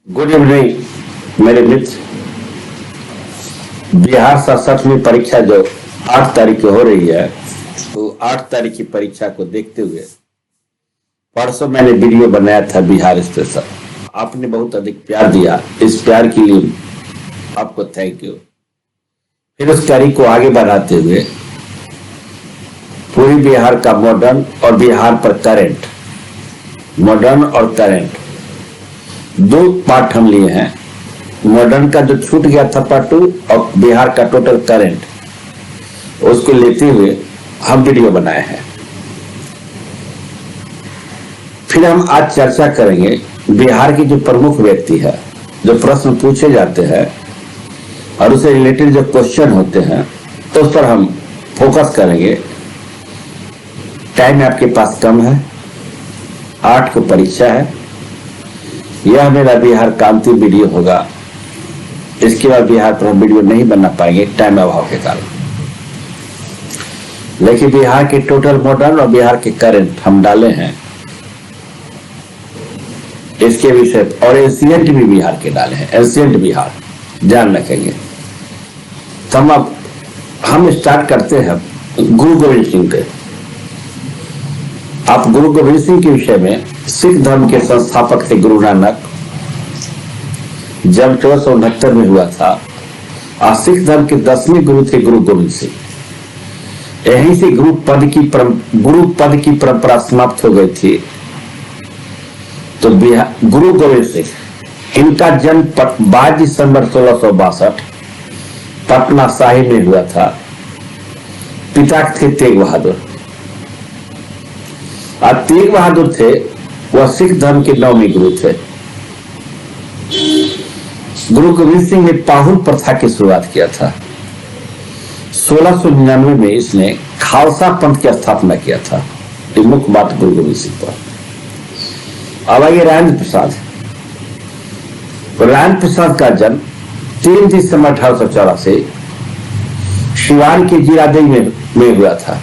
Good evening मेरे मित्र। बिहार शासक में परीक्षा जो 8 तारीख को हो रही है, तो 8 तारीख की परीक्षा को देखते हुए परसों मैंने वीडियो बनाया था बिहार स्पेशल। आपने बहुत अधिक प्यार दिया, इस प्यार के लिए आपको थैंक यू। फिर उस तारीख को आगे बढ़ाते हुए पूरी बिहार का मॉडर्न और बिहार पर करंट, मॉडर्न और करंट 2 पार्ट हम लिए हैं। मॉडर्न का जो छूट गया था पार्ट 2 और बिहार का टोटल करंट, उसको लेते हुए हम वीडियो बनाए हैं। फिर हम आज चर्चा करेंगे बिहार की जो प्रमुख व्यक्ति है, जो प्रश्न पूछे जाते हैं और उससे रिलेटेड जो क्वेश्चन होते हैं, तो उस पर हम फोकस करेंगे। टाइम आपके पास कम है, 8 को परीक्षा है। यह मेरा बिहार क्रांति वीडियो होगा। इसके बाद बिहार पर हम वीडियो नहीं बना पाएंगे टाइम अभाव के कारण, लेकिन बिहार के टोटल मॉडर्न और बिहार के करंट हम डाले हैं इसके विषय, और एशियंट भी बिहार के डाले हैं। एशियंट बिहार ध्यान रखेंगे। तो हम स्टार्ट करते हैं गुरु गोविंद सिंह के। आप गुरु गोविंद सिंह के विषय में, सिख धर्म के संस्थापक थे गुरु नानक, जब 1469 में हुआ था। और सिख धर्म के 10वें गुरु थे गुरु गोविंद सिंह। यहीं से गुरु पद की परंपरा समाप्त हो गई थी। तो गुरु गोविंद सिंह, इनका जन्म 22 दिसंबर 1662 पटना साहिब में हुआ था। पिता थे तेग बहादुर, और तेग बहादुर थे वह सिख धर्म के 9वें गुरु थे। गुरु गोविंद सिंह ने पाहुल प्रथा की शुरुआत किया था। 1699 में इसने खालसा पंथ की स्थापना किया था। ये मुख्य बात गुरु गोविंद सिंह पर। अब आइए राजेंद्र प्रसाद। राजेंद्र प्रसाद का जन्म 3 दिसंबर 1884 शिवान के जीरादेई में हुआ था।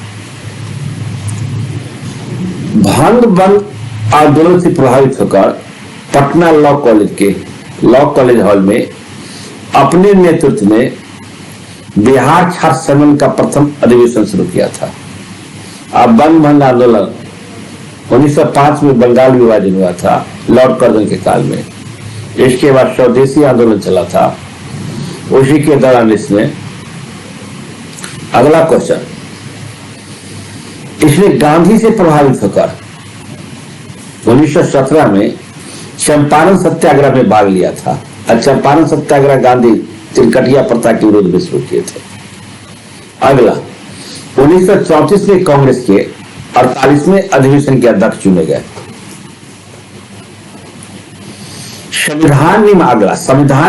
भंग बंद आंदोलन से प्रभावित होकर पटना लॉ कॉलेज हॉल में अपने नेतृत्व में बिहार छात्र सम्मेलन का प्रथम अधिवेशन शुरू किया था। अब बंग आंदोलन 1905 में बंगाल विभाजन हुआ था लॉर्ड कर्जन के काल में। इसके बाद स्वदेशी आंदोलन चला था। उसी के दौरान इसमें अगला क्वेश्चन, इसने गांधी से प्रभावित होकर 1917 में चंपारण सत्याग्रह में भाग लिया था। और चंपारण सत्याग्रह गांधी तिलकटिया प्रथा के विरोध में शुरू किए थे। अगला 1934 में कांग्रेस के 48वें अधिवेशन के अध्यक्ष चुने गए। संविधान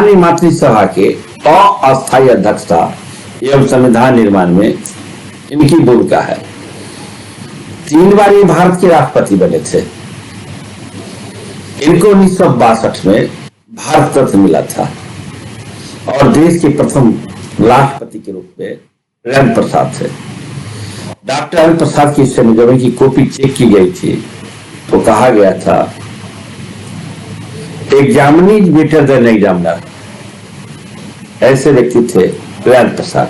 निर्मात्री सभा के अस्थायी अध्यक्ष था एवं संविधान निर्माण में इनकी भूमिका है। 3 बार ये भारत के राष्ट्रपति बने थे। इनको 1962 में भारत रत्न मिला था और देश के प्रथम राष्ट्रपति के रूप में राजेंद्र प्रसाद थे। डॉक्टर राजेंद्र प्रसाद की जब इनकी कॉपी चेक की गई थी तो कहा गया था examinee is better than examiner. ऐसे व्यक्ति थे राजेंद्र प्रसाद।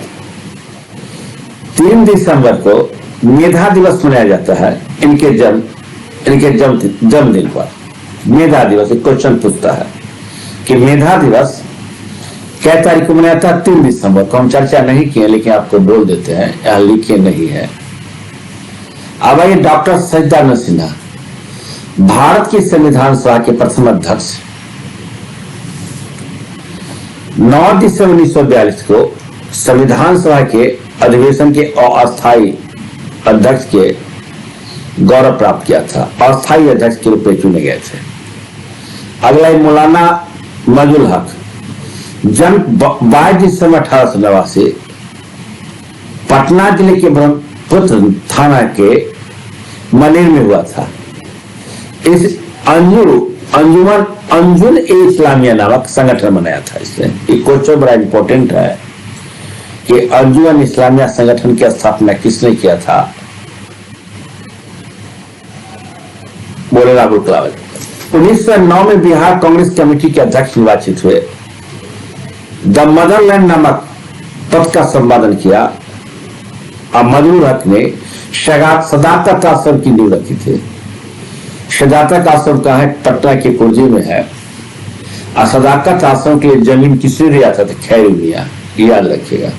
3 दिसंबर को मेधा दिवस मनाया जाता है इनके जन्मदिन पर। मेधा दिवस, एक क्वेश्चन पूछता है कि मेधा दिवस क्या तारीख को मनाया था? 3 दिसंबर को। हम चर्चा नहीं किए, लेकिन आपको बोल देते हैं, यहां लिखे नहीं है। अब आइए डॉक्टर सच्चिदानंद सिन्हा, भारत की संविधान सभा के प्रथम अध्यक्ष। 9 दिसंबर 1942 को संविधान सभा के अधिवेशन के अस्थायी अध्यक्ष के गौरव प्राप्त किया था। अस्थायी अध्यक्ष के रूप में चुने गए थे। अगला मौलाना मजहुल हक, जन्म 22 दिसंबर 1889 पटना जिले के ब्रह्मपुत्र थाना के मनेर में हुआ था। इस अंजुमन ए इस्लामिया नामक संगठन बनाया था इसने। एक क्वेश्चन बड़ा इंपॉर्टेंट है कि अंजुमन इस्लामिया संगठन की स्थापना किसने किया था? बोले राहुल कलावत। 1909 में बिहार कांग्रेस कमेटी के अध्यक्ष निर्वाचित हुए। द मदरलैंड नामक पद का संपादन किया और मजरूर हक ने सदाकत आश्रम की नींव रखी थी। सदाकत आश्रम का है पटना के कुर्जी में है और सदाकत आश्रम के लिए जमीन किसने दिया था? खैर मियां, याद रखिएगा।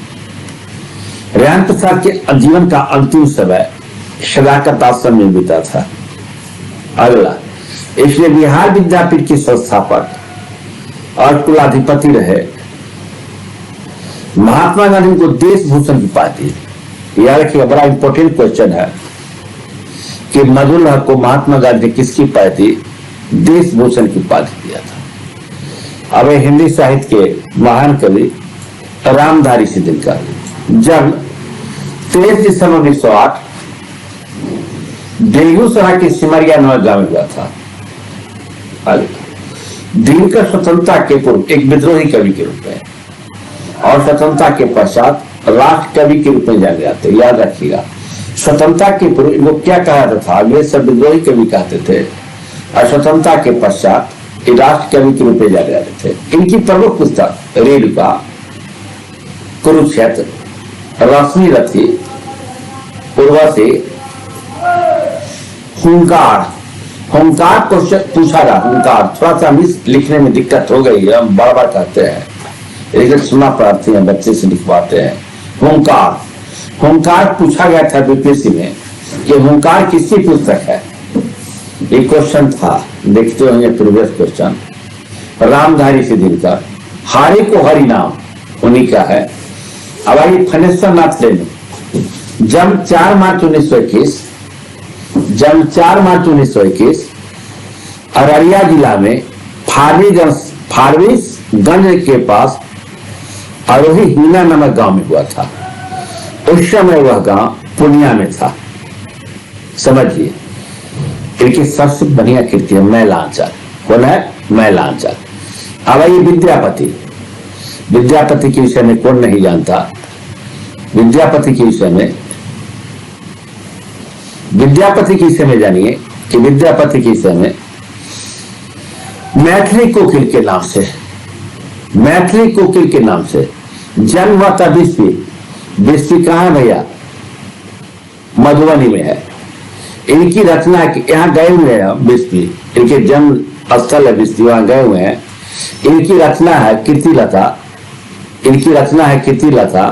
रेहान प्रसाद के जीवन का अंतिम समय सदाकत आश्रम में बीता था। अगला, इसलिए बिहार विद्यापीठ के संस्थापक और कुलाधिपति रहे। महात्मा गांधी को देश भूषण की उपाधि, याद रखिएगा, बड़ा इंपॉर्टेंट क्वेश्चन है कि मजरूल हक को महात्मा गांधी ने किसकी उपाधि? देश भूषण की उपाधि दिया था। अब हिंदी साहित्य के महान कवि रामधारी सिंह का जन्म 23 दिसंबर 1908 बेगूसराय के सिमरिया नगर गांव में हुआ था। दिनकर स्वतंत्रता के पूर्व एक विद्रोही कवि के रूप में और स्वतंत्रता के पश्चात राष्ट्र कवि के रूप में जाने जाते। याद रखिएगा, स्वतंत्रता के पूर्व लोग क्या कहा था? आगे सब विद्रोही कवि कहते थे और स्वतंत्रता के पश्चात राष्ट्र कवि के रूप में जाने जाते थे। इनकी प्रमुख पुस्तक रेणुका, कुरुक्षेत्र, रश्मि रथी, उर्वशी, हुंकार। हुंकार क्वेश्चन पूछा रहा। हुंकार थोड़ा सा मिस लिखने में दिक्कत हो गई है, हम बार बार कहते हैं, लेकिन सुना पढ़ते हैं, बच्चे से लिखवाते हैं। हुंकार, हुंकार पूछा गया था बीपीएससी में कि हुंकार किसकी पुस्तक है? ये क्वेश्चन था, देखते होंगे प्रीवियस क्वेश्चन। रामधारी सिंह का हारी को हरि नाम उन्हीं का है। अब आइए फनेश्वर नाथ लेने। जन्म 4 मार्च 1921, जन्म 4 मार्च 1921 अररिया जिला में फारबिसगंज के पास अरोही हीना नामक गांव में हुआ था। उस समय वह गांव पूर्णिया में था। समझिए, इनकी सबसे बढ़िया कृति है मैलांचल। कौन है? मैलांचल। अब आइए विद्यापति। विद्यापति के विषय में कौन नहीं जानता? विद्यापति के विषय में जानिए कि विद्यापति के विषय में मैथिली कोकिल के नाम से, मैथिली कोकिल के नाम से जन्म हुआ था। बिस्फी कहां है भैया? मधुबनी में है। इनकी रचना यहाँ गए हुए हैं बिस्फी, इनके जन्म स्थल है बिस्फी, वहां गए हुए हैं। इनकी रचना है कीर्तिलता, इनकी रचना है कीर्तिलता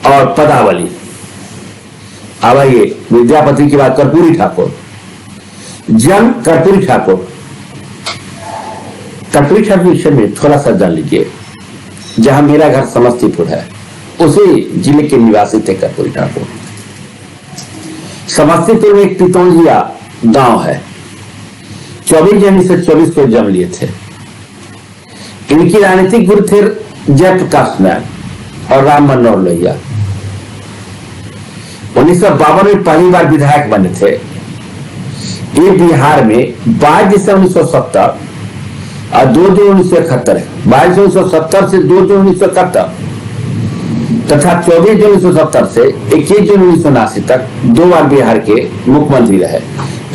और पदावली। अब आइए विद्यापति की बात। कर्पूरी ठाकुर, जन्म कर्पूरी ठाकुर। कर्पूरी ठाकुर विषय में थोड़ा सा जान लीजिए। जहां मेरा घर समस्तीपुर है, उसी जिले के निवासी थे कर्पूरी ठाकुर। समस्तीपुर में एक पितौंजिया गांव है। 24 जनवरी से 24 को जन्म लिए थे। इनकी राजनीतिक गुरु थे जयप्रकाश नारायण और राम मनोहर लोहिया। 1952 में पहली बार विधायक बने थे। ये बिहार में 22 दिसंबर 1970 और 2 जून 1971, 22 1970 से 2 जून 1971 तथा 24 जून 1970 से 21 जून 1979 तक 2 बार बिहार के मुख्यमंत्री रहे।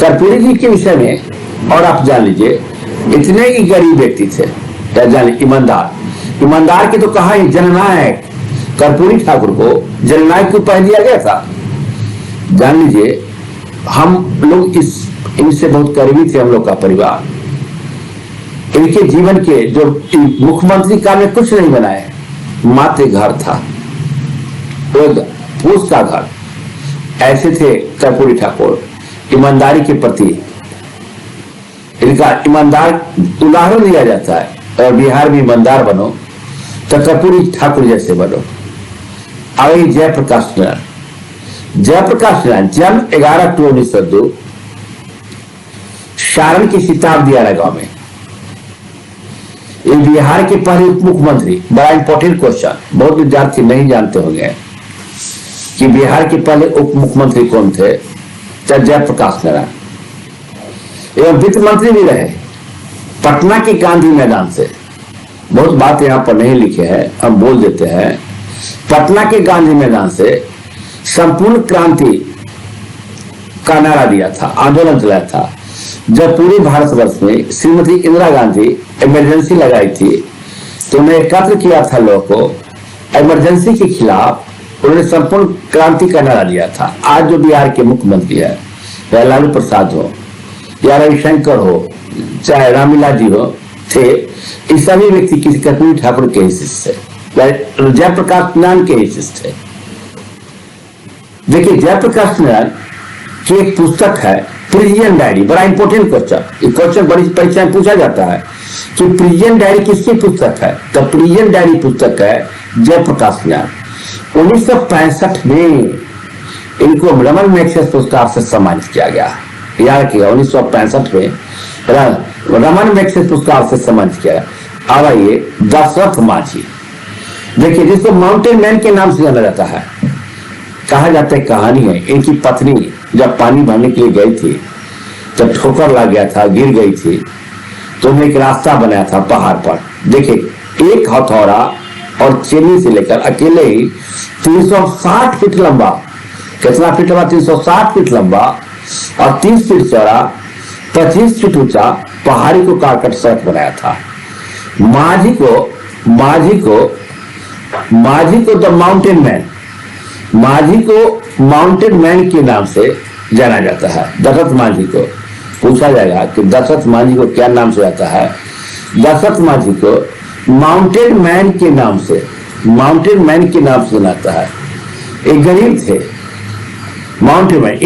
कर्पूरी जी के विषय में और आप जान लीजिए, इतने ही गरीब व्यक्ति थे, क्या जाने, ईमानदार। ईमानदार के तो कहा जननायक, कर्पूरी ठाकुर को जननायक को पह दिया गया था। जान लीजिए, हम लोग इनसे बहुत करीबी थे, हम लोग का परिवार। इनके जीवन के जो मुख्यमंत्री काल में कुछ नहीं बनाए, मात्र घर था, फूस का घर। ऐसे थे कर्पूरी ठाकुर। ईमानदारी के प्रति इनका ईमानदार उदाहरण दिया जाता है। और बिहार में ईमानदार बनो तो कर्पूरी ठाकुर जैसे बनो। आगे जयप्रकाश नारायण। जयप्रकाश नारायण जन्म 11 अक्टूबर 1902 सारण के सिताब दियारा गांव में। ये बिहार के पहले उप मुख्यमंत्री। बड़ा इंपॉर्टेंट क्वेश्चन, बहुत विद्यार्थी नहीं जानते होंगे कि बिहार के पहले उप मुख्यमंत्री कौन थे? जयप्रकाश नारायण। एवं वित्त मंत्री भी रहे पटना के गांधी मैदान से। बहुत बात यहां पर नहीं लिखे हैं, हम बोल देते हैं। पटना के गांधी मैदान से संपूर्ण क्रांति का नारा दिया था, आंदोलन चलाया था। जब पूरे भारतवर्ष में श्रीमती इंदिरा गांधी इमरजेंसी लगाई थी तो उन्होंने एकत्र किया था लोगों को इमरजेंसी के खिलाफ। उन्होंने संपूर्ण क्रांति का नारा दिया था। आज जो बिहार के मुख्यमंत्री है, या लालू प्रसाद हो या रविशंकर हो, चाहे रामविलास जी हो, थे ये सभी व्यक्ति किसी कर्पूरी ठाकुर के हिस्से थे, जयप्रकाश नारायण के हिस्से थे। देखिए, जयप्रकाश नारायण की एक पुस्तक है प्रिजन डायरी, बड़ा इंपॉर्टेंट क्वेश्चन। ये क्वेश्चन बड़ी परीक्षा में पूछा जाता है कि प्रिजन डायरी किसकी पुस्तक है? तो प्रिजन डायरी पुस्तक है जयप्रकाश नारायण। 1965 में इनको रमन मैग्सेसे पुरस्कार से सम्मानित किया गया। याद रखिएगा, 1965 में रमन मैग्सेसे पुरस्कार से सम्मानित किया गया। अब आइए दशरथ माझी। देखिए, जिसको माउंटेन मैन के नाम से जाना जाता है, कहा जाता है, कहानी है, इनकी पत्नी जब पानी भरने के लिए गई थी, जब ठोकर लग गया था, गिर गई थी, तो उन्हें एक रास्ता बनाया था पहाड़ पर। देखिए, एक हथौड़ा और चेनी से लेकर अकेले ही 360 फीट लंबा, कितना फीट लंबा? 360 फीट लंबा और 30 फीट चौड़ा, 25 फीट ऊंचा पहाड़ी को काटकर सड़क बनाया था। माझी को द माउंटेन मैन, माझी को माउंटेन मैन के नाम से जाना जाता है। दशरथ माझी को पूछा जाएगा कि दशरथ माझी को क्या नाम से जाता है? दशरथ माझी को माउंटेन मैन के नाम से, माउंटेन मैन के नाम से जाता है। एक गरीब थे माउंटेन मैन।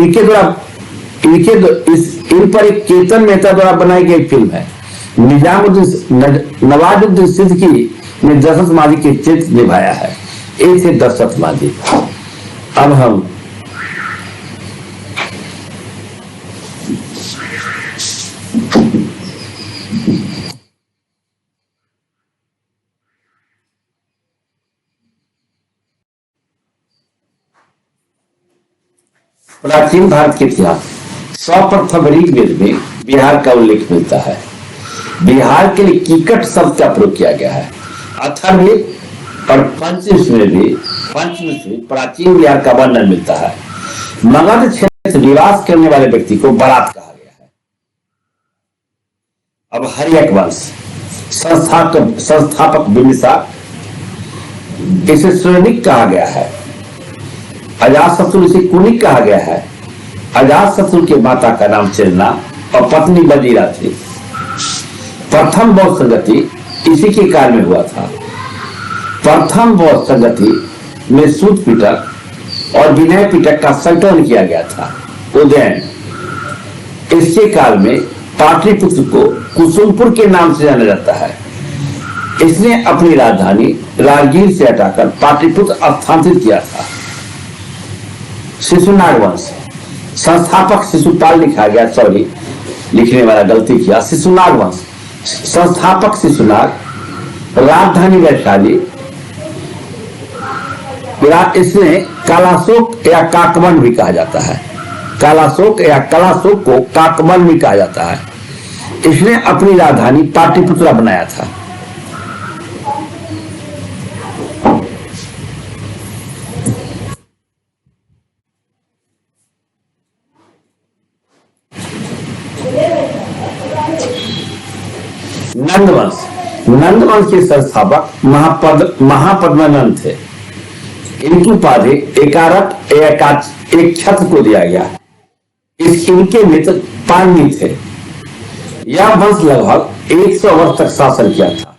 इन पर एक केतन मेहता द्वारा बनाई गई फिल्म है। नवाजुद्दीन सिद्दीकी ने दशरथ माझी के चित्र निभाया है। एक थे दशरथ माझी। अब हम प्राचीन भारत के इतिहास सर्वप्रथम ऋग्वेद में बिहार का उल्लेख मिलता है। बिहार के लिए कीकट शब्द का प्रयोग किया गया है। अथर्ववेद और पंचदश में भी प्राचीन बिहार का वर्णन मिलता है। मगध क्षेत्र निवास करने वाले व्यक्ति को बरात कहा गया है। अब हर्यक वंश संस्थापक बिंबिसार, इसे श्रेणिक कहा गया है। अजातशत्रु इसे कुनिक कहा गया है। अजातशत्रु के माता का नाम चेरना और पत्नी बजीरा थी। प्रथम बौद्ध संगति इसी के काल में हुआ था। प्रथम बौद्ध संगति में सूत पिटक और विनय पिटक का संकलन किया गया था। उदयन, इसके काल में पाटलिपुत्र को कुसुमपुर के नाम से जाना जाता है। इसने अपनी राजधानी राजगीर से हटाकर पाटलिपुत्र स्थानांतरित किया था। शिशुनाग वंश संस्थापक शिशुपाल लिखा गया, सॉरी लिखने वाला गलती किया। शिशुनाग वंश संस्थापक शिशुनाग, राजधानी वैशाली। इसने कालाशोक या काकवन भी कहा जाता है। कालाशोक या कलाशोक को काकवन भी कहा जाता है। इसने अपनी राजधानी पाटलिपुत्र बनाया था। नंदवंश के संस्थापक महापद्मानंद थे। इनकी उपाधि एकारक एक छत्र को दिया गया। इनके मित्र पाणिनि थे। यह वंश लगभग 100 वर्ष तक शासन किया था।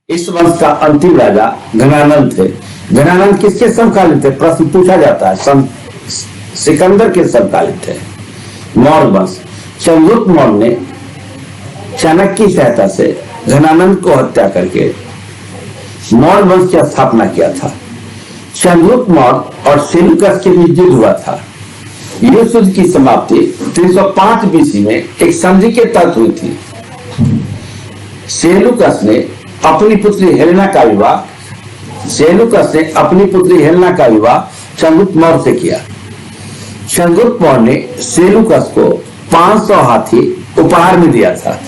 इस वंश का अंतिम राजा घनानंद थे। घनानंद किसके समकालीन थे? प्रश्न पूछा जाता है। सिकंदर के समकालीन थे। मौर्य वंश चंद्रगुप्त मौर्य ने चाणक्य की सहायता से घनानंद को हत्या करके मौर्य वंश की स्थापना किया था। चंद्रगुप्त मौर्य और सेल्यूकस के बीच युद्ध हुआ था। युद्ध की समाप्ति 305 बीसी में एक संधि के तहत हुई थी। सेल्यूकस ने अपनी पुत्री हेलेना का विवाह चंद्रगुप्त मौर्य से किया। चंद्रगुप्त मौर्य ने सेल्यूकस को 500 हाथी उपहार में दिया था।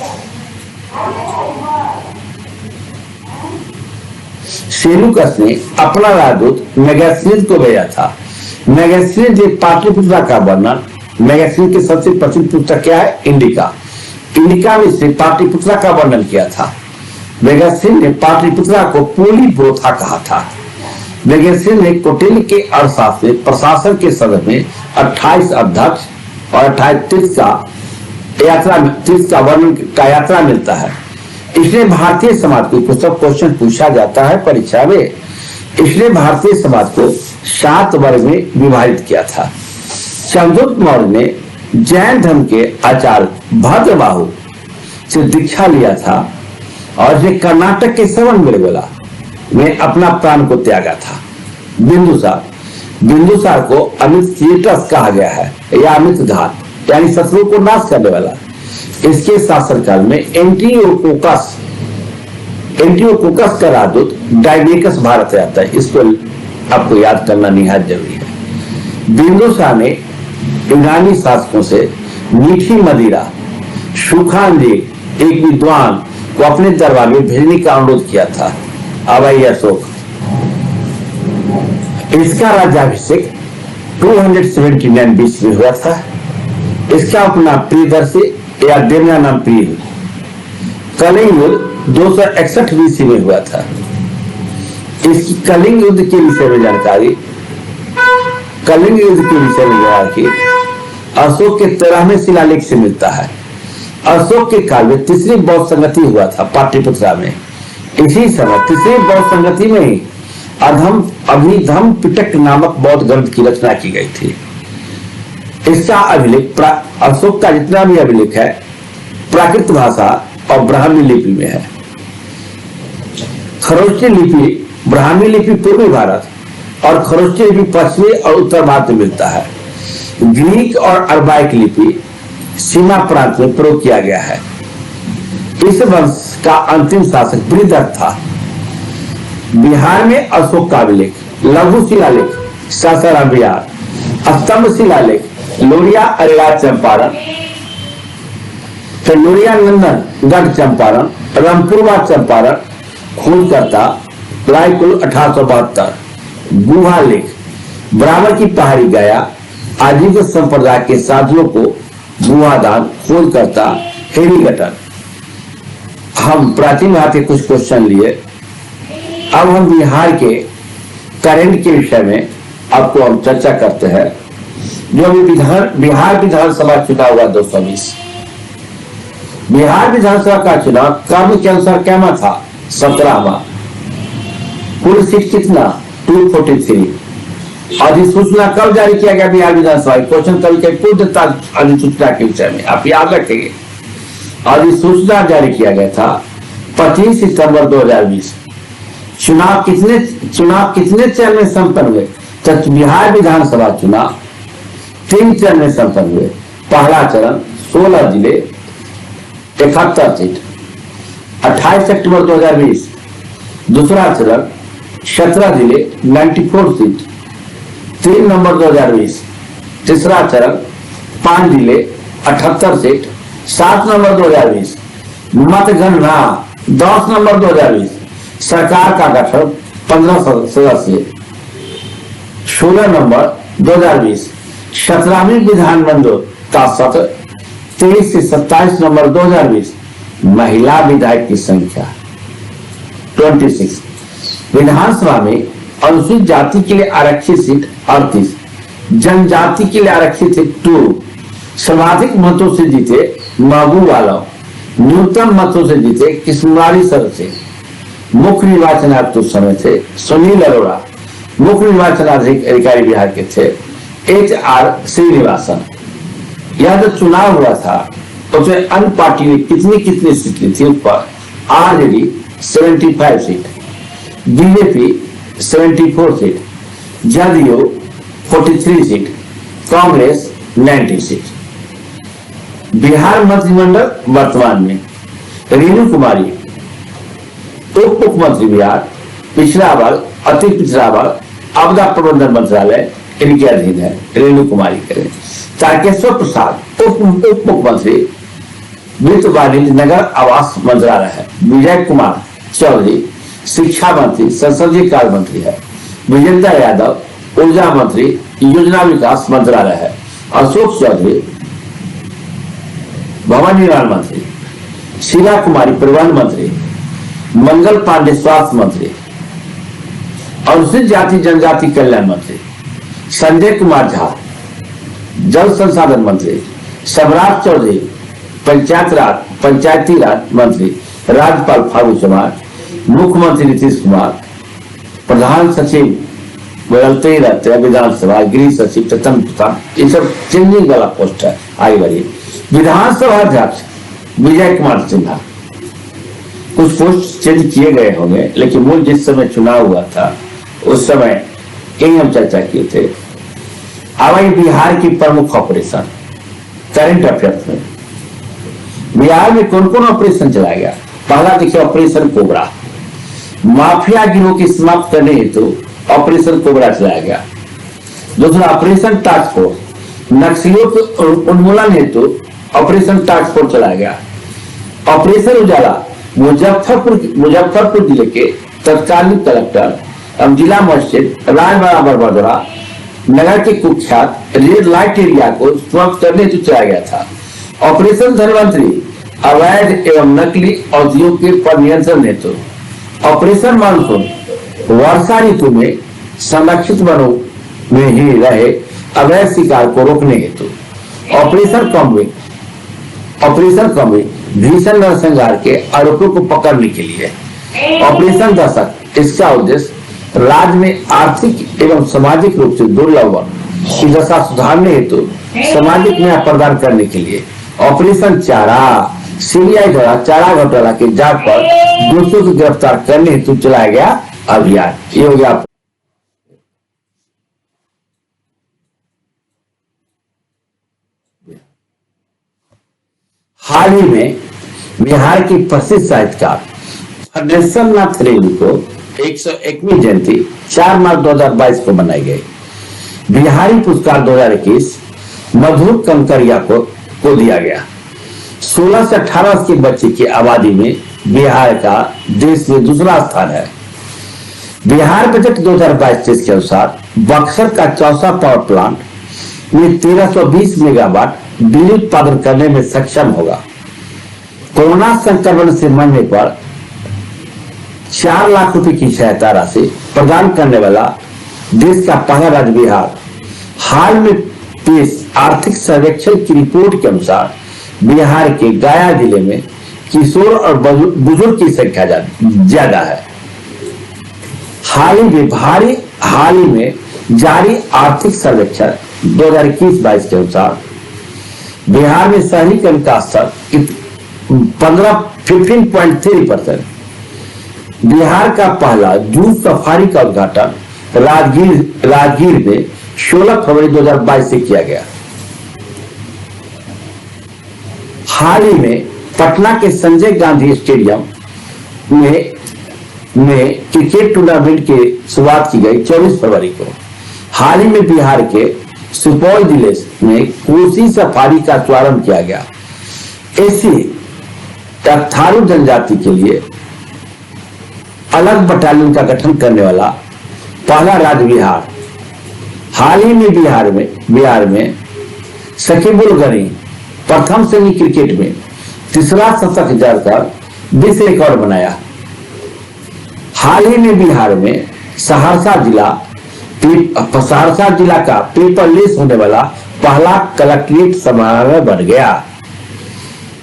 सेल्यूकस ने अपना राजदूत मेगास्थनीज को भेजा था। मेगास्थनीज पाटलिपुत्र का वर्णन, मेगास्थनीज की सबसे प्रसिद्ध पुस्तक क्या है? इंडिका। इंडिका मिश्र ने पाटलिपुत्रा का वर्णन किया था। भगत सिंह ने पाटलिपुत्रा को पोली ब्रोथा कहा था। भगत सिंह ने कोटिल के अर्थशास्त्र में प्रशासन के सदन में 28 अध्यक्ष और 28 तीर्थ का वर्णन का यात्रा मिलता है। इसलिए भारतीय समाज को कुछ क्वेश्चन पूछा जाता है परीक्षा में। इसलिए भारतीय समाज को 7 वर्ग में विभाजित किया था। चंद्रगुप्त मौर्य ने जैन धर्म के आचार्य भद्रबाहु से दीक्षा लिया था और ये कर्नाटक के श्रवणबेलगोला में अपना प्राण को त्यागा था। बिंदुसार को अमित थिएटर्स कहा गया है या अमित घात यानी शत्रु को नाश करने वाला। इसके शासनकाल में एंटीओकोकस का राजदूत डायनेकस भारत आता है। इसको आपको याद करना निहायत जरूरी है। बिंदुसार ने यूनानी शासकों से मीठी मदिरा सुखांजी एक विद्वान को अपने दरबार में भेजने का अनुरोध किया था। अवई अशोक इसका राज्याभिषेक 279 बीसी में हुआ था। इसका उपनाम प्रियदर्शी या देवना नाम प्रिय। कलिंग युद्ध 261 बीसी में हुआ था। इसकी कलिंग युद्ध के विषय में जानकारी अशोक के 13वें शिलालेख से मिलता है। अशोक के काल में तीसरी बौद्ध संगति हुआ था पाटलिपुत्रा में। इसी समय तीसरी बौद्ध संगति में ही अभिधम पिटक नामक बौद्ध ग्रंथ की रचना की गई थी। इसका अभिलेख अशोक का जितना भी अभिलेख है प्राकृत भाषा और ब्राह्मी लिपि में है। खरोष्टी लिपि ब्राह्मी लिपि पूर्वी भारत और खरोष्टी लिपि पश्चिमी और उत्तर भारत में मिलता है। ग्रीक और अरबाइक लिपि सीमा प्रांत में प्रयोग किया गया है। इस वंश का अंतिम शासक बृहदत्त था। बिहार में अशोक का अभिलेख, लघु शिलालेख सासाराम बिहार, स्तंभ शिलालेख लोरिया अरेरा चंपारण, लोरिया नंदन गढ़ चंपारण, रामपुरवा चंपारण खोजकर्ता रायकुल 1872, गुहा लेख ब्राह्मण की पहाड़ी गया आजीविका संप्रदाय के साधुओं को गुहादान खोजकर्ता हेरीगटन। हम प्राचीन भारत के कुछ क्वेश्चन लिए। अब हम बिहार के करेंट के विषय में आपको हम चर्चा करते हैं। जो अभी बिहार विधानसभा चुनाव हुआ 220। बिहार विधानसभा का चुनाव क्रम के अनुसार कैमा था 17वां। कुल सीट कितना 243। अधिसूचना कब जारी किया गया बिहार विधानसभा? क्वेश्चन कभी पूछ देता अधिसूचना के विषय में, आप याद रखेंगे। अधिसूचना जारी किया गया था 25 सितंबर 2020। चुनाव कितने चरण में संपन्न हुए? तो बिहार विधानसभा चुनाव 3 चरण में संपन्न हुए। पहला चरण 16 जिले 71 सीट 28 अक्टूबर 2020। दूसरा चरण 17 जिले 94 सीट 3 नवंबर 2020। तीसरा चरण 5 जिले 78 सीट 7 नवंबर 2020। मतगणना 10 नवंबर 2020। सरकार का गठन 15 सदस्य 16 नवंबर 2020। 17वीं विधानमंडल का सत्र 23 से 27 नवंबर 2020। महिला विधायक की संख्या 26। विधानसभा में अनुसूचित जाति के लिए आरक्षित सीट 38, जनजाति के लिए आरक्षित सीट 2। सर्वाधिक मतों से जीते महबूब आलम, न्यूनतम मतों से जीते किस्मवाड़ी सदस्य। मुख्य निर्वाचन आयुक्त उस समय थे सुनील अरोड़ा। मुख्य निर्वाचन अधिकारी बिहार के थे HR श्रीनिवासन। यह जो चुनाव हुआ था उसमें अन्य पार्टी ने कितनी सीट ली थी? उस पर RJD 75 seat, BJP 74 seat, JDU 43 seat, Congress 90 seat. Bihar मंत्रिमंडल वर्तमान में रेणु कुमारी उप मुख्यमंत्री बिहार, पिछड़ा वर्ग, अति पिछड़ा वर्ग, आपदा प्रबंधन मंत्रालय इनके अधीन है। रेणु कुमारी करें। तारकेश्वर प्रसाद उप मुख्यमंत्री, वित्त वाणिज्य नगर आवास मंत्रालय है। विजय कुमार चौधरी शिक्षा मंत्री, संसदीय कार्य मंत्री है। विजेंद्र यादव ऊर्जा मंत्री, योजना विकास मंत्रालय है। अशोक चौधरी भवन निर्माण मंत्री। शीला कुमारी परिवहन मंत्री, मंगल पांडे स्वास्थ्य मंत्री, अनुसूचित जाति जनजाति कल्याण मंत्री, संजय कुमार झा जल संसाधन मंत्री, सबराज चौधरी पंचायती राज मंत्री, राज्यपाल फागू चौहान, मुख्यमंत्री नीतीश कुमार, प्रधान सचिव बदलते ही रहते हैं, विधानसभा गृह सचिव चेतन प्रसाद, ये सब चेंजिंग वाला पोस्ट है। आगे बढ़िए, विधानसभा अध्यक्ष विजय कुमार सिन्हा। कुछ पोस्ट चेंज किए गए होंगे, लेकिन मूल जिस समय चुनाव हुआ था उस समय यही हम चर्चा किए थे। अब बिहार की प्रमुख ऑपरेशन करंट अफेयर्स में बिहार में कौन कौन ऑपरेशन चलाया गया। पहला देखिए ऑपरेशन कोबरा, माफिया गिरोह की समाप्त करने हेतु ऑपरेशन कोबरा चलाया गया। दूसरा ऑपरेशन टास्क फोर्स, नक्सलियों के उन्मूलन हेतु ऑपरेशन टास्क फोर्स चलाया गया। ऑपरेशन उजाला, मुजफ्फरपुर जिले के तत्कालीन कलेक्टर अब जिला मस्जिद राजबराबर बड़ोरा नगर के कुख्यात रेड लाइट एरिया को समाप्त करने हेतु चलाया गया था। ऑपरेशन धनवंतरी, अवैध एवं नकली औषधियों के पर नियंत्रण हेतु। ऑपरेशन मानसून, वर्षा ऋतु में संरक्षित वनों में ही रहे अवैध शिकार को रोकने हेतु। ऑपरेशन कॉम्बी, भीषण नरसंहार के आरोपियों को पकड़ने के लिए। ऑपरेशन दशक, इसका उद्देश्य राज्य में आर्थिक एवं सामाजिक रूप से दुर्लभ की दशा सुधारने हेतु सामाजिक न्याय प्रदान करने के लिए। ऑपरेशन चारा, सीबीआई द्वारा चारा घोटाला के जांच पर दोषियों को गिरफ्तार करने हेतु चलाया गया अभियान। ये हो गया। हाल ही में बिहार की प्रसिद्ध साहित्यकार फर्नेश्वर नाथ रेणु को 101वीं जयंती 4 मार्च 2022 को मनाई गई। बिहारी पुरस्कार 2021 मधुर कंकरिया को दिया गया। 16 से 18 वर्ष के बच्चे की आबादी में बिहार का देश में दूसरा स्थान है। बिहार बजट 2022-23 के अनुसार बक्सर का चौसा पावर प्लांट में 1320 मेगावाट बिजली उत्पादन करने में सक्षम होगा। कोरोना संक्रमण से मरने पर 4 लाख रुपए की सहायता राशि प्रदान करने वाला देश का पहला राज्य बिहार। हाल में पेश आर्थिक सर्वेक्षण की रिपोर्ट के अनुसार बिहार के गया जिले में किशोर और बुजुर्ग की संख्या ज्यादा है। हाल ही में जारी आर्थिक सर्वेक्षण 2021-22 के अनुसार बिहार में शहरीकरण का स्तर 15.3%। बिहार का पहला जूट सफारी का उद्घाटन राजगीर में 16 फरवरी 2022 से किया गया। हाल ही में पटना के संजय गांधी स्टेडियम में क्रिकेट टूर्नामेंट की शुरुआत की गई 24 फरवरी को। हाल ही में बिहार के सुपौल जिले में कोसी सफारी का शुभारंभ किया गया। ऐसी थारू जनजाति के लिए अलग बटालियन का गठन करने वाला पहला राज्य बिहार। हाल ही में बिहार में शकीबुल गनी प्रथम श्रेणी क्रिकेट में तीसरा शतक जड़कर विश्व रिकॉर्ड बनाया। हाल ही में बिहार में सहरसा जिला का पेपरलेस होने वाला पहला कलेक्ट्रेट समारोह बन गया।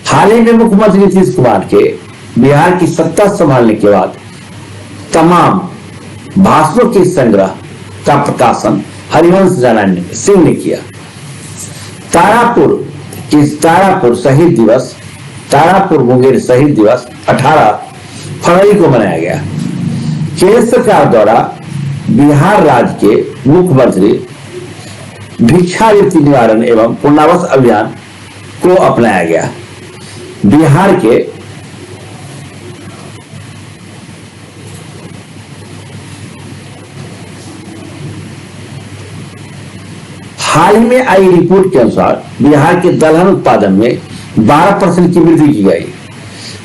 हाल ही में मुख्यमंत्री नीतीश कुमार के बिहार की सत्ता संभालने के बाद तमाम भाषणों के संग्रह का प्रकाशन हरिवंश नारायण सिंह ने किया। तारापुर मुंगेर शहीद दिवस 18 फरवरी को मनाया गया। केंद्र सरकार द्वारा बिहार राज्य के मुख्यमंत्री भिक्षावृत्ति निवारण एवं पुनर्वास अभियान को अपनाया गया। बिहार के हाल ही में आई रिपोर्ट के अनुसार बिहार के दलहन उत्पादन में 12% की वृद्धि की गई।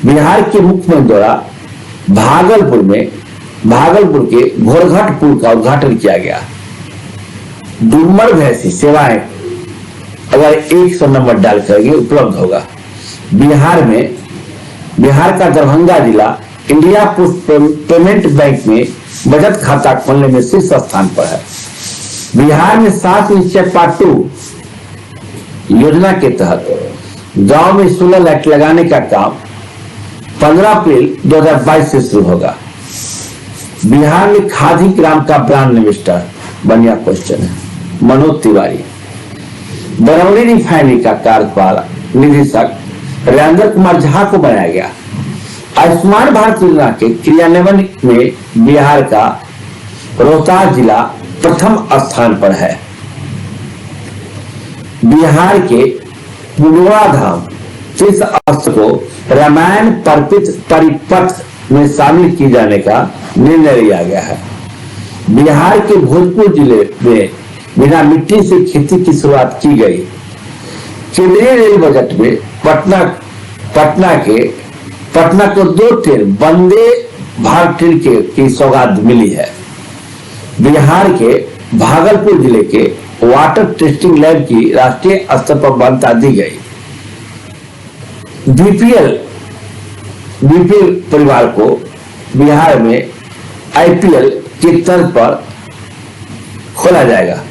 बिहार के मुख्यमंत्री द्वारा भागलपुर के घोरघट पुल का उद्घाटन किया गया। डुमर भैंसी सेवाएं अगर 100 नंबर डाल करके उपलब्ध होगा। बिहार में बिहार का दरभंगा जिला इंडिया पोस्ट पेमेंट बैंक में बचत खाता खोलने में शीर्ष स्थान पर है। बिहार में 7 निश्चय पार्ट 2 योजना के तहत गांव में सोलर लाइट लगाने का काम 15 अप्रैल 2022 से शुरू होगा। बिहार में खादी ग्राम का ब्रांड एम्बेसडर बढ़िया क्वेश्चन है, मनोज तिवारी। बरौनी रिफाइनरी का कार्यपालक निदेशक राजेंद्र कुमार झा को बनाया गया। आयुष्मान भारत योजना के क्रियान्वयन में बिहार का रोहतास जिला प्रथम स्थान पर है। बिहार के पुनवा धाम तीर्थ स्थल को रामायण परिपथ में शामिल किए जाने का निर्णय लिया गया है। बिहार के भोजपुर जिले में बिना मिट्टी से खेती की शुरुआत की गई। केंद्रीय रेल बजट में पटना को 2 ट्रेन वंदे भारत ट्रेन की सौगात मिली है। बिहार के भागलपुर जिले के वाटर टेस्टिंग लैब की राष्ट्रीय स्तर पर मान्यता दी गई। बीपीएल परिवार को बिहार में आईपीएल के तर्ज पर खोला जाएगा।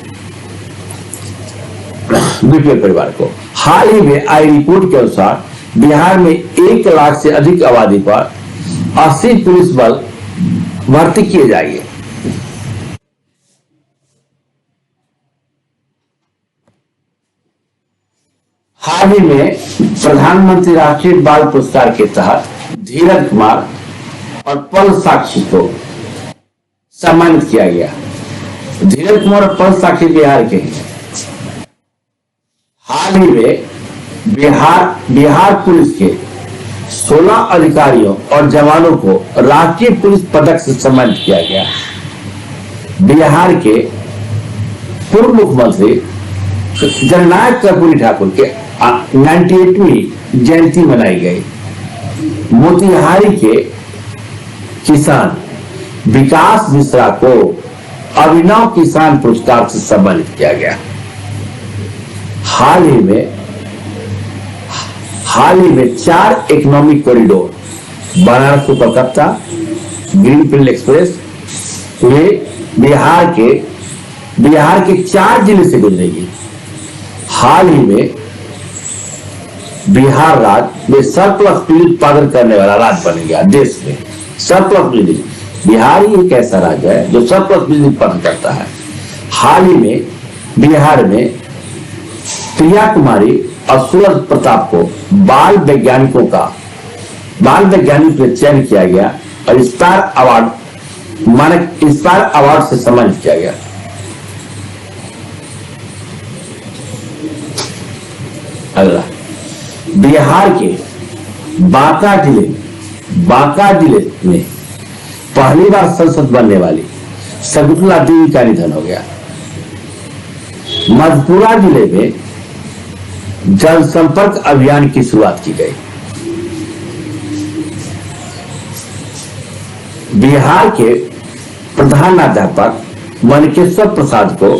बीपीएल परिवार को हाल ही में आई रिपोर्ट के अनुसार बिहार में 1 लाख से अधिक आबादी पर 80 पुलिस बल भर्ती किए जाएंगे। हाल ही में प्रधानमंत्री राष्ट्रीय बाल पुरस्कार के तहत धीरज कुमार और पल साक्षी को सम्मानित किया गया। धीरज कुमार और पल साक्षी बिहार के हैं। हाल ही में बिहार पुलिस के 16 अधिकारियों और जवानों को राष्ट्रीय पुलिस पदक से सम्मानित किया गया। बिहार के पूर्व मुख्यमंत्री जननायक कर्पूरी ठाकुर के 98वीं जयंती मनाई गई। मोतिहारी के किसान विकास मिश्रा को अभिनव किसान पुरस्कार से सम्मानित किया गया। हाल ही में 4 economic corridor Banaras to Kolkata greenfield expressway Bihar के 4 जिले से गुजरेगी। हाल ही में बिहार राज्य में सरप्लस बिजली उत्पादन करने वाला राज्य बन गया। देश में सरप्लस बिजली, बिहार ही एक ऐसा राज्य है जो सरप्लस बिजली उत्पादन करता है। हाल ही में बिहार में प्रिया कुमारी और सूरज प्रताप को बाल वैज्ञानिक में चयन किया गया और इंस्पायर अवार्ड से सम्मानित किया गया। अगला, बिहार के बांका जिले में पहली बार संसद बनने वाली शकुंतला देवी का निधन हो गया। मधेपुरा जिले में जनसंपर्क अभियान की शुरुआत की गई। बिहार के प्रधानाध्यापक मनकेश्वर प्रसाद को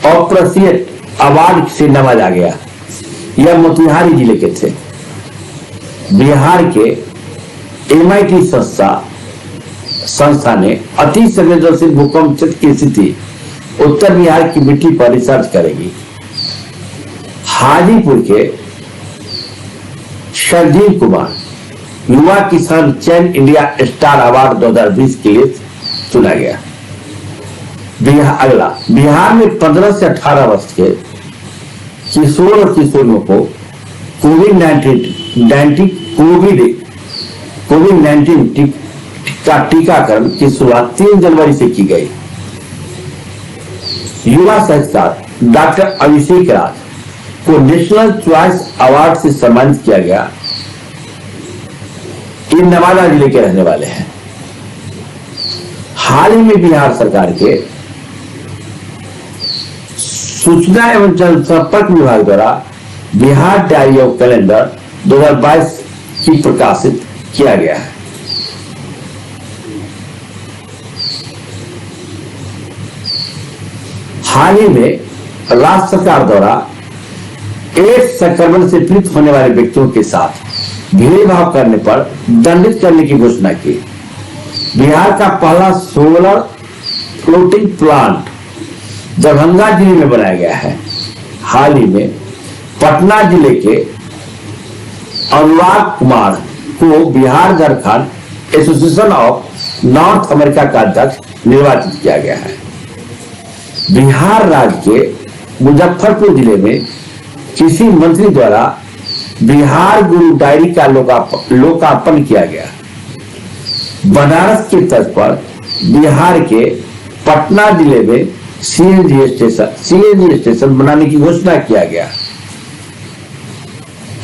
अप्रिशिएट अवार्ड से नवाजा गया। यह मोतिहारी जिले के थे। बिहार के MIT संस्था ने अति संवेदनशील भूकंप क्षेत्र की स्थिति उत्तर बिहार की मिट्टी पर रिसर्च करेगी। हाजीपुर के शरजील कुमार युवा किसान चैन इंडिया स्टार अवार्ड 2020 के लिए चुना गया। बिहार में 15 से 18 वर्ष के किशोर और किशोरियों को कोविड-19 का टीकाकरण की शुरुआत 3 जनवरी से की गई। युवा साहित्यकार डॉक्टर अभिषेक राज को नेशनल चॉइस अवार्ड से सम्मानित किया गया। ये नवादा जिले के रहने वाले हैं। हाल ही में बिहार सरकार के सूचना एवं जनसंपर्क विभाग द्वारा बिहार डायरी ऑफ कैलेंडर 2022 की प्रकाशित किया गया है। हाल ही में राज्य सरकार द्वारा एड्स संक्रमण से पीड़ित होने वाले व्यक्तियों के साथ भेदभाव करने पर दंडित करने की घोषणा की। बिहार का पहला सोलर फ्लोटिंग प्लांट दरभंगा जिले में बनाया गया है। हाल ही में पटना जिले के अनुराग कुमार को Bihar Jharkhand association of north America का अध्यक्ष निर्वाचित किया गया है। बिहार राज्य के मुजफ्फरपुर जिले में किसी मंत्री द्वारा बिहार गुरु डायरी का लोकार्पण किया गया। बनारस के तर्ज पर बिहार के पटना जिले में सीएनजी स्टेशन बनाने की घोषणा किया गया।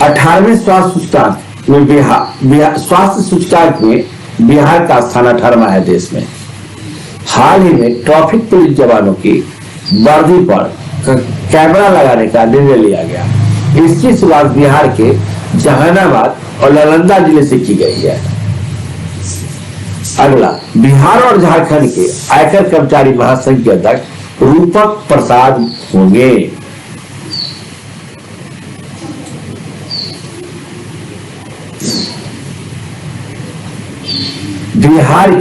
18वें स्वास्थ्य सूचकांक में स्वास्थ्य सूचकांक में बिहार का स्थान 18वां है देश में। हाल ही में ट्रैफिक पुलिस जवानों की वर्दी पर कैमरा लगाने का निर्णय लिया गया। इसकी शुरुआत बिहार के जहानाबाद और नालंदा जिले से की गई है। अगला, बिहार और झारखंड के आयकर कर्मचारी महासंघ के अध्यक्ष रूपक प्रसाद होंगे। बिहार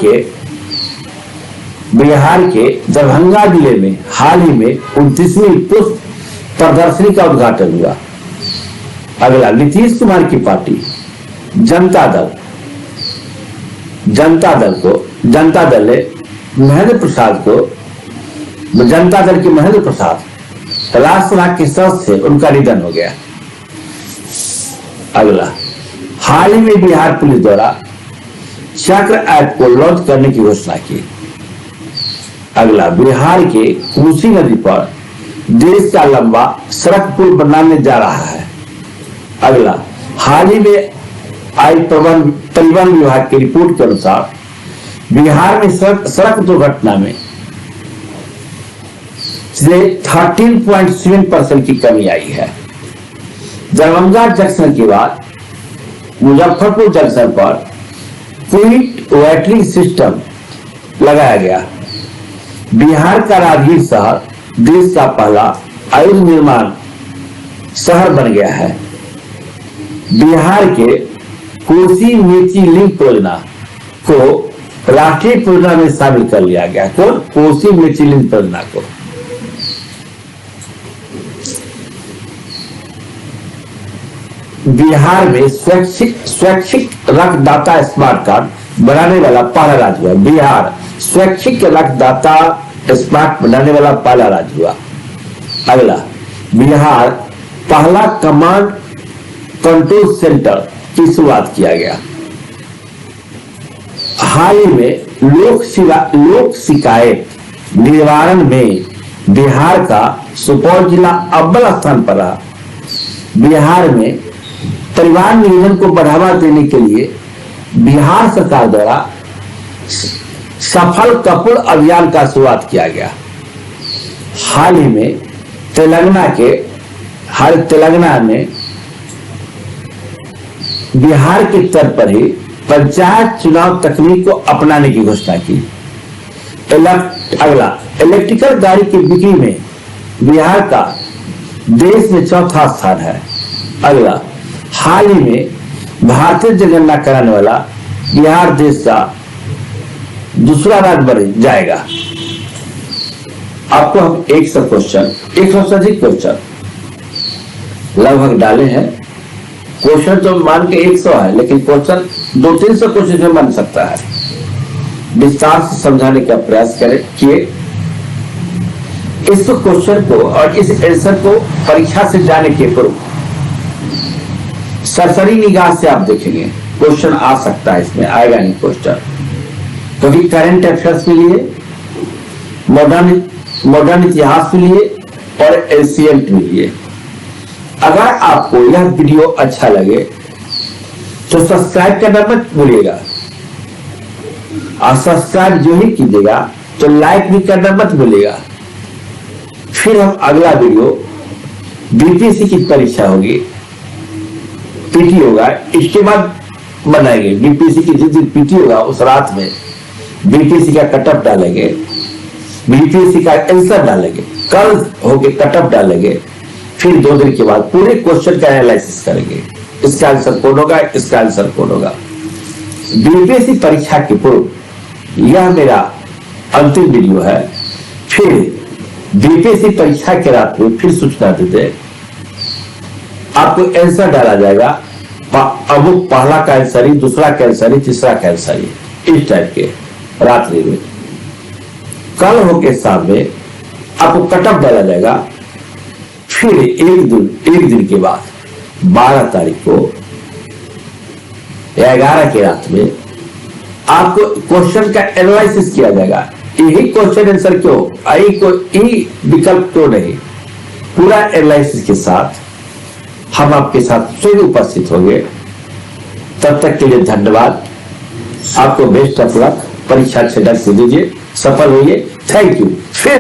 के दरभंगा जिले में हाल ही में 29वीं पुष्प प्रदर्शनी का उद्घाटन हुआ। अगला, नीतीश कुमार की पार्टी जनता दल ने महेंद्र प्रसाद को जनता दल के महेंद्र प्रसाद राज्यसभा के सदस्य से उनका निधन हो गया। अगला, हाल ही में बिहार पुलिस द्वारा चक्र ऐप को लॉन्च करने की घोषणा की। अगला, बिहार के कोसी नदी पर देश का लंबा सड़क पुल बनाने जा रहा है। अगला, हाल ही में आई परिवहन विभाग की रिपोर्ट के अनुसार बिहार में सड़क दुर्घटना में 13.7% की कमी आई है। दरभंगा जंक्शन के बाद मुजफ्फरपुर जंक्शन पर क्विक वेटरिंग सिस्टम लगाया गया। बिहार का राजगीर शहर देश का पहला आयुध निर्माण शहर बन गया है। बिहार के कोसी मेची लिंक परियोजना को राष्ट्रीय परियोजना में शामिल कर लिया गया। कौन? कोसी मेची लिंक परियोजना को। बिहार में स्वैच्छिक रक्तदाता स्मार्ट कार्ड बनाने वाला पहला राज्य हुआ। बिहार स्वैच्छिक रक्तदाता स्मार्ट बनाने वाला पहला राज्य हुआ। अगला, बिहार पहला कमांड कंट्रोल सेंटर की शुरुआत किया गया। हाल ही में लोक शिकायत निवारण में बिहार का सुपौल जिला अव्वल स्थान पर रहा। बिहार में परिवार नियोजन को बढ़ावा देने के लिए बिहार सरकार द्वारा सफल कपूर अभियान का शुरुआत किया गया। हाल ही में तेलंगाना में बिहार के स्तर पर ही पंचायत चुनाव तकनीक को अपनाने की घोषणा की। अगला, इलेक्ट्रिकल गाड़ी की बिक्री में बिहार का देश में चौथा स्थान है। अगला, हाल ही में भारतीय जनगणना कराने वाला बिहार देश का दूसरा राज्य बन जाएगा। आपको हम 100 क्वेश्चन, 100 से अधिक क्वेश्चन लगभग डाले हैं। क्वेश्चन तो मान के 100 है, लेकिन क्वेश्चन 200-300 क्वेश्चन में बन सकता है। विस्तार से समझाने का प्रयास किए। इस क्वेश्चन को और इस आंसर को परीक्षा से जाने के पूर्व सरसरी निगाह से आप देखेंगे क्वेश्चन आ सकता है, इसमें आएगा नहीं क्वेश्चन। क्योंकि करंट अफेयर्स के लिए, मॉडर्न इतिहास के लिए और एशियन के लिए। अगर आपको यह वीडियो अच्छा लगे तो सब्सक्राइब करना मत भूलिएगा, और सब्सक्राइब जो ही कीजिएगा तो लाइक भी करना मत भूलिएगा। फिर हम अगला वीडियो बीपीएससी की परीक्षा होगी, पीटी होगा, इसके बाद बनाएंगे। बीपीएससी की जिस दिन पीटी होगा उस रात में बीपीएससी का कटअप डालेंगे, बीपीएससी का आंसर डालेंगे, कल होके कटअप डालेंगे, फिर 2 दिन के बाद पूरे क्वेश्चन का एनालिसिस करेंगे। इसका आंसर कौन होगा, इसका आंसर कौन होगा। बीपीएससी परीक्षा के पूर्व यह मेरा अंतिम वीडियो है। फिर बीपीएससी परीक्षा के रात में फिर सूचना देते, आपको आंसर डाला जाएगा। अब वो पहला का आंसर ही, दूसरा का आंसर ही, तीसरा का आंसर ही, इस टाइप के रात्रि में। कल हो के सामने आपको कटअप डाला जाएगा। फिर एक दिन के बाद 12 तारीख को या 11 की रात में आपको क्वेश्चन का एनालिसिस किया जाएगा। यही क्वेश्चन आंसर क्यों, यही विकल्प क्यों नहीं, पूरा एनालिसिस के साथ हम आपके साथ स्वयं उपस्थित होंगे। तब तक के लिए धन्यवाद। आपको बेस्ट ऑफ लक। परीक्षा अच्छे ढंग से दीजिए, सफल होइए। Thank you.